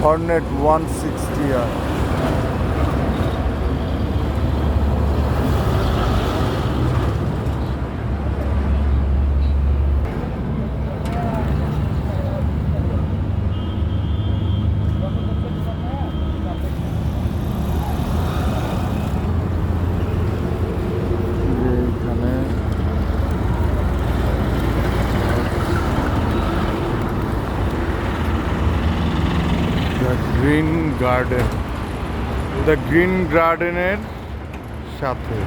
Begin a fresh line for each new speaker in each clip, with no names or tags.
Hornet 160 আর এখানে green garden, the green গার্ডেনের সাথে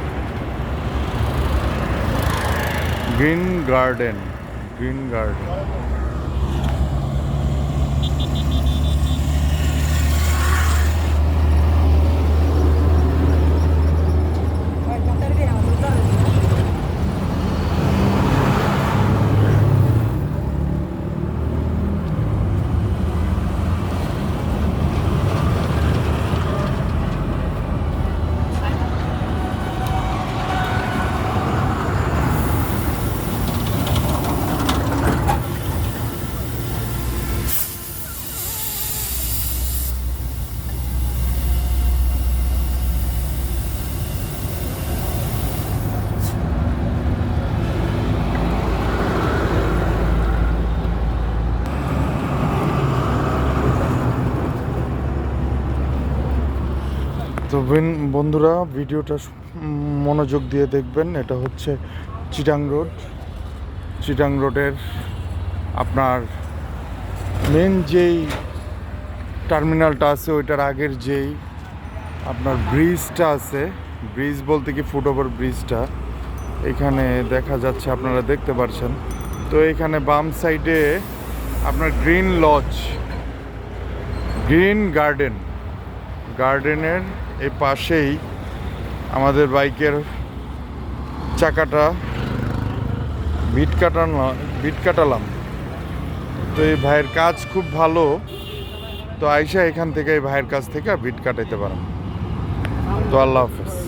গ্রিন গার্ডেন। তো বন্ধুরা, ভিডিওটা মনোযোগ দিয়ে দেখবেন। এটা হচ্ছে চিটাং রোডের আপনার মেন যেই টার্মিনালটা আছে ওইটার আগের যেই আপনার ব্রিজটা আছে, ব্রিজ বলতে কি ফুটওভার ব্রিজটা এখানে দেখা যাচ্ছে, আপনারা দেখতে পাচ্ছেন। তো এখানে বাম সাইডে আপনার গ্রিন লজ, গ্রিন গার্ডেনের এই পাশেই আমাদের বাইকের চাকাটা বিট কাটালাম। তো এই ভাইয়ের কাজ খুব ভালো, তো আইসা এখান থেকে এই ভাইয়ের কাছ থেকে বিট কাটাইতে পারেন। তো আল্লাহ হাফেজ।